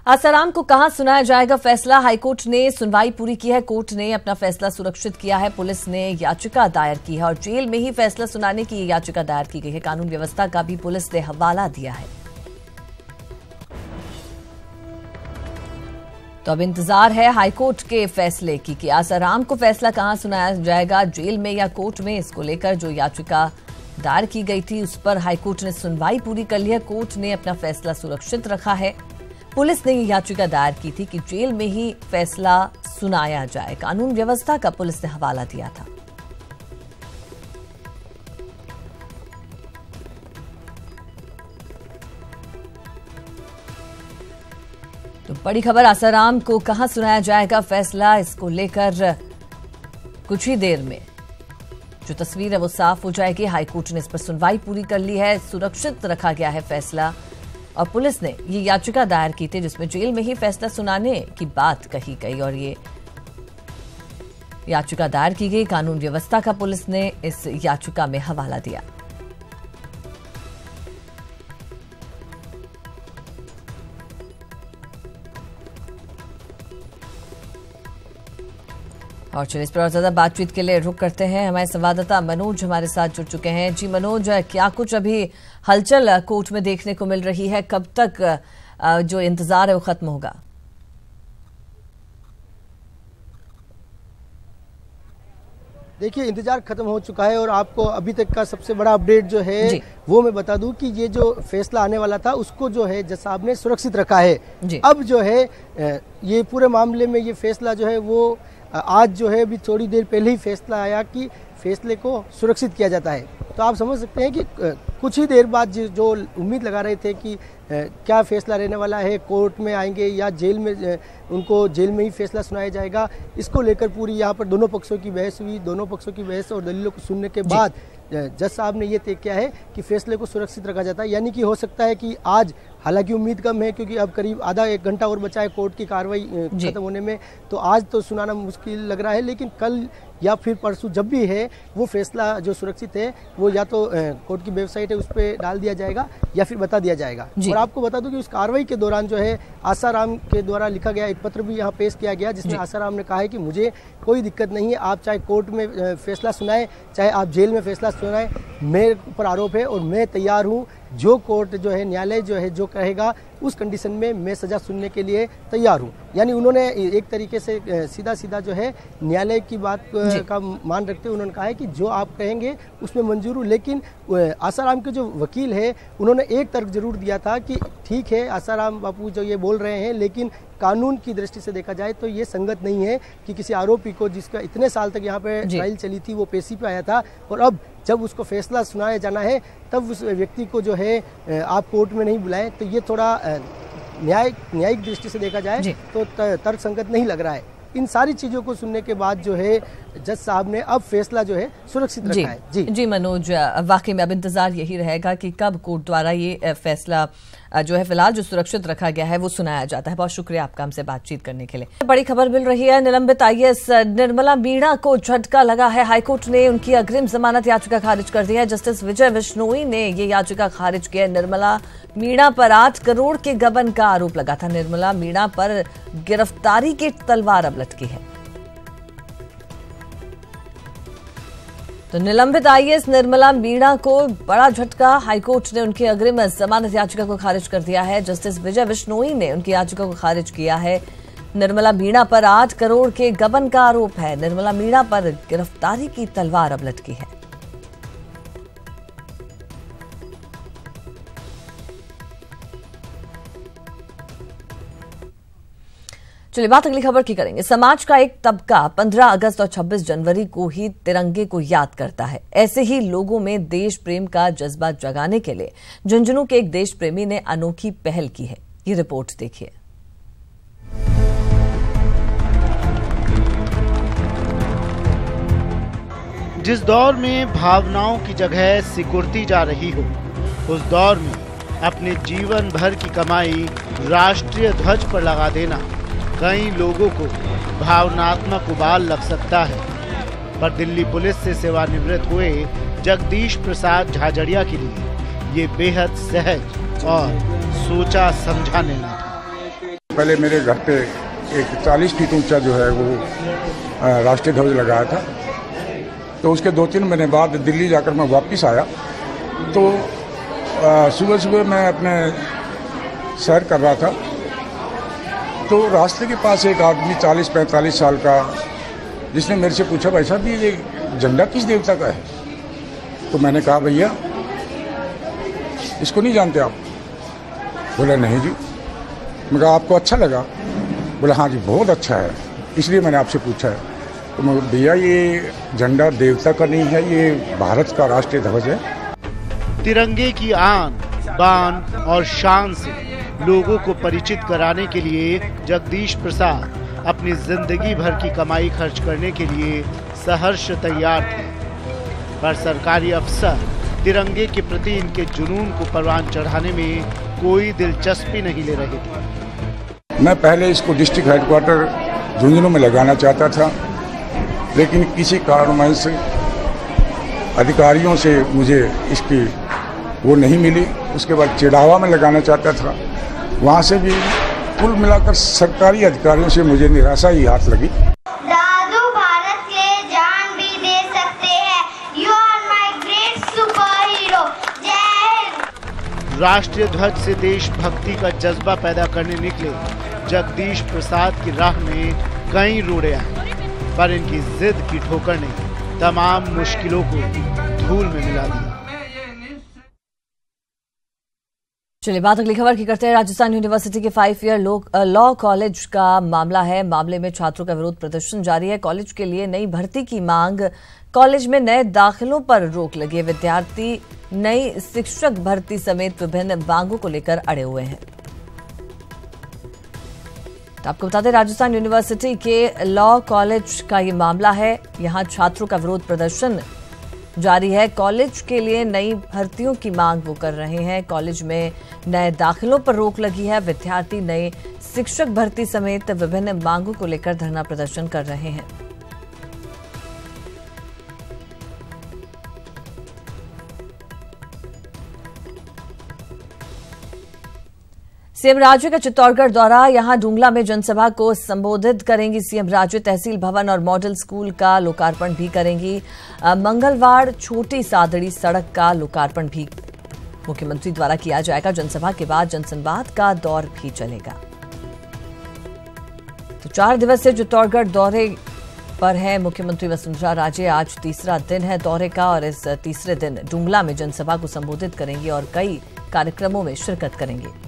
आसाराम को कहां सुनाया जाएगा फैसला। हाईकोर्ट ने सुनवाई पूरी की है। कोर्ट ने अपना फैसला सुरक्षित किया है। पुलिस ने याचिका दायर की है और जेल में ही फैसला सुनाने की याचिका दायर की गई है। कानून व्यवस्था का भी पुलिस ने हवाला दिया है। तो अब इंतजार है हाईकोर्ट के फैसले की कि आसाराम को फैसला कहां सुनाया जाएगा, जेल में या कोर्ट में। इसको लेकर जो याचिका दायर की गई थी उस पर हाईकोर्ट ने सुनवाई पूरी कर ली है। कोर्ट ने अपना फैसला सुरक्षित रखा है। पुलिस ने ये याचिका दायर की थी कि जेल में ही फैसला सुनाया जाए। कानून व्यवस्था का पुलिस ने हवाला दिया था। तो बड़ी खबर, आसाराम को कहां सुनाया जाएगा फैसला, इसको लेकर कुछ ही देर में जो तस्वीर है वो साफ हो जाएगी। हाईकोर्ट ने इस पर सुनवाई पूरी कर ली है। सुरक्षित रखा गया है फैसला और पुलिस ने ये याचिका दायर की थी जिसमें जेल में ही फैसला सुनाने की बात कही गई और ये याचिका दायर की गई। कानून व्यवस्था का पुलिस ने इस याचिका में हवाला दिया। और चलिए इस पर और ज्यादा बातचीत के लिए रुक करते हैं। हमारे संवाददाता मनोज हमारे साथ जुड़ चुके हैं। जी मनोज, क्या कुछ अभी हलचल कोर्ट में देखने को मिल रही है? कब तक जो इंतजार है वो खत्म होगा? देखिए, इंतजार खत्म हो चुका है और आपको अभी तक का सबसे बड़ा अपडेट जो है वो मैं बता दूं कि ये जो फैसला आने वाला था उसको जो है जज साहब ने सुरक्षित रखा है। अब जो है ये पूरे मामले में ये फैसला जो है वो आज जो है अभी थोड़ी देर पहले ही फैसला आया कि फैसले को सुरक्षित किया जाता है। तो आप समझ सकते हैं कि कुछ ही देर बाद जो उम्मीद लगा रहे थे कि क्या फैसला रहने वाला है, कोर्ट में आएंगे या जेल में, उनको जेल में ही फैसला सुनाया जाएगा, इसको लेकर पूरी यहाँ पर दोनों पक्षों की बहस हुई। दोनों पक्षों की बहस और दलीलों को सुनने के बाद जज साहब ने ये तय किया है कि फैसले को सुरक्षित रखा जाता है। यानी कि हो सकता है कि आज, हालांकि उम्मीद कम है क्योंकि अब करीब आधा एक घंटा और बचा है कोर्ट की कार्रवाई खत्म होने में, तो आज तो सुनाना मुश्किल लग रहा है। लेकिन कल या फिर परसों जब भी है वो फैसला जो सुरक्षित है वो या तो कोर्ट की वेबसाइट है उस पर डाल दिया जाएगा या फिर बता दिया जाएगा। और आपको बता दूं कि उस कार्रवाई के दौरान जो है आसाराम के द्वारा लिखा गया एक पत्र भी यहाँ पेश किया गया जिसमें आसाराम ने कहा है कि मुझे कोई दिक्कत नहीं है, आप चाहे कोर्ट में फैसला सुनाएं चाहे आप जेल में फैसला सुनाएं, मेरे ऊपर आरोप है और मैं तैयार हूँ। जो कोर्ट जो है, न्यायालय जो है जो कहेगा उस कंडीशन में मैं सजा सुनने के लिए तैयार हूँ। यानी उन्होंने एक तरीके से सीधा सीधा जो है न्यायालय की बात का मान रखते हुए उन्होंने कहा है कि जो आप कहेंगे उसमें मंजूर हूँ। लेकिन आसाराम के जो वकील है उन्होंने एक तर्क जरूर दिया था कि ठीक है, आसाराम बापू जो ये बोल रहे हैं लेकिन कानून की दृष्टि से देखा जाए तो ये संगत नहीं है कि किसी आरोपी को जिसका इतने साल तक यहाँ पे ट्रायल चली थी वो पेशी पे आया था और अब जब उसको फैसला सुनाया जाना है तब उस व्यक्ति को जो है आप कोर्ट में नहीं बुलाएं, तो ये थोड़ा न्यायिक दृष्टि से देखा जाए तो तर्क संगत नहीं लग रहा है। इन सारी चीजों को सुनने के बाद जो है जज साहब ने अब फैसला जो है सुरक्षित रखा है। जी मनोज, वाकई में अब इंतजार यही रहेगा कि कब कोर्ट द्वारा ये फैसला जो है फिलहाल जो सुरक्षित रखा गया है वो सुनाया जाता है। बहुत शुक्रिया आपका हमसे बातचीत करने के लिए। बड़ी खबर मिल रही है, निलंबित आईएएस निर्मला मीणा को झटका लगा है। हाईकोर्ट ने उनकी अग्रिम जमानत याचिका खारिज कर दी है। जस्टिस विजय बिश्नोई ने ये याचिका खारिज की है। निर्मला मीणा पर 8 करोड़ के गबन का आरोप लगा था। निर्मला मीणा पर गिरफ्तारी की तलवार अब लटकी है। तो निलंबित आईएएस निर्मला मीणा को बड़ा झटका, हाईकोर्ट ने उनकी अग्रिम जमानत याचिका को खारिज कर दिया है। जस्टिस विजय बिश्नोई ने उनकी याचिका को खारिज किया है। निर्मला मीणा पर 8 करोड़ के गबन का आरोप है। निर्मला मीणा पर गिरफ्तारी की तलवार अब लटकी है। चलिए बात अगली खबर की करेंगे। समाज का एक तबका 15 अगस्त और 26 जनवरी को ही तिरंगे को याद करता है। ऐसे ही लोगों में देश प्रेम का जज्बा जगाने के लिए झुंझुनू के एक देश प्रेमी ने अनोखी पहल की है। ये रिपोर्ट देखिए। जिस दौर में भावनाओं की जगह सिकुड़ती जा रही हो, उस दौर में अपने जीवन भर की कमाई राष्ट्रीय ध्वज पर लगा देना कई लोगों को भावनात्मक उबाल लग सकता है, पर दिल्ली पुलिस से सेवानिवृत्त हुए जगदीश प्रसाद झाझड़िया के लिए ये बेहद सहज और सोचा समझा निर्णय था। पहले मेरे घर पे एक 40 फीट ऊंचा जो है वो राष्ट्रीय ध्वज लगाया था। तो उसके 2-3 महीने बाद दिल्ली जाकर मैं वापस आया तो सुबह सुबह मैं अपने सैर कर रहा था तो रास्ते के पास एक आदमी 40-45 साल का, जिसने मेरे से पूछा, भाई साहब ये झंडा किस देवता का है? तो मैंने कहा, भैया इसको नहीं जानते आप? बोला नहीं जी। मैं कहा आपको अच्छा लगा? बोला हाँ जी बहुत अच्छा है, इसलिए मैंने आपसे पूछा है। तो मैं, भैया ये झंडा देवता का नहीं है, ये भारत का राष्ट्रीय ध्वज है। तिरंगे की आन बान और शान से लोगों को परिचित कराने के लिए जगदीश प्रसाद अपनी जिंदगी भर की कमाई खर्च करने के लिए सहर्ष तैयार थे, पर सरकारी अफसर तिरंगे के प्रति इनके जुनून को परवान चढ़ाने में कोई दिलचस्पी नहीं ले रहे थे। मैं पहले इसको डिस्ट्रिक्ट हेडक्वार्टर झुंझुनू में लगाना चाहता था, लेकिन किसी कारणवश अधिकारियों से मुझे इसकी वो नहीं मिली। उसके बाद चिड़ावा में लगाना चाहता था, वहाँ से भी कुल मिलाकर सरकारी अधिकारियों से मुझे निराशा ही हाथ लगी। दादू भारत के जान भी दे सकते हैं। You are my great super hero. जय हिंद। राष्ट्रीय ध्वज से देशभक्ति का जज्बा पैदा करने निकले जगदीश प्रसाद की राह में कई रोड़े आए, पर इनकी जिद की ठोकर ने तमाम मुश्किलों को धूल में मिला दिया। चलिए बात अगली खबर की करते हैं। राजस्थान यूनिवर्सिटी के 5 ईयर लॉ कॉलेज का मामला है। मामले में छात्रों का विरोध प्रदर्शन जारी है। कॉलेज के लिए नई भर्ती की मांग, कॉलेज में नए दाखिलों पर रोक लगी है। विद्यार्थी नई शिक्षक भर्ती समेत विभिन्न मांगों को लेकर अड़े हुए हैं। तो आपको बता दें, राजस्थान यूनिवर्सिटी के लॉ कॉलेज का ये मामला है। यहां छात्रों का विरोध प्रदर्शन जारी है। कॉलेज के लिए नई भर्तियों की मांग वो कर रहे हैं। कॉलेज में नए दाखिलों पर रोक लगी है। विद्यार्थी नए शिक्षक भर्ती समेत विभिन्न मांगों को लेकर धरना प्रदर्शन कर रहे हैं। सीएम राजे का चित्तौड़गढ़ दौरा, यहां डुंगला में जनसभा को संबोधित करेंगी सीएम राजे। तहसील भवन और मॉडल स्कूल का लोकार्पण भी करेंगी। मंगलवार छोटी सादड़ी सड़क का लोकार्पण भी मुख्यमंत्री द्वारा किया जाएगा। जनसभा के बाद जनसंवाद का दौर भी चलेगा। तो 4 दिवसीय चित्तौड़गढ़ दौरे पर है मुख्यमंत्री वसुंधरा राजे। आज तीसरा दिन है दौरे का और इस तीसरे दिन डुंगला में जनसभा को संबोधित करेंगी और कई कार्यक्रमों में शिरकत करेंगे।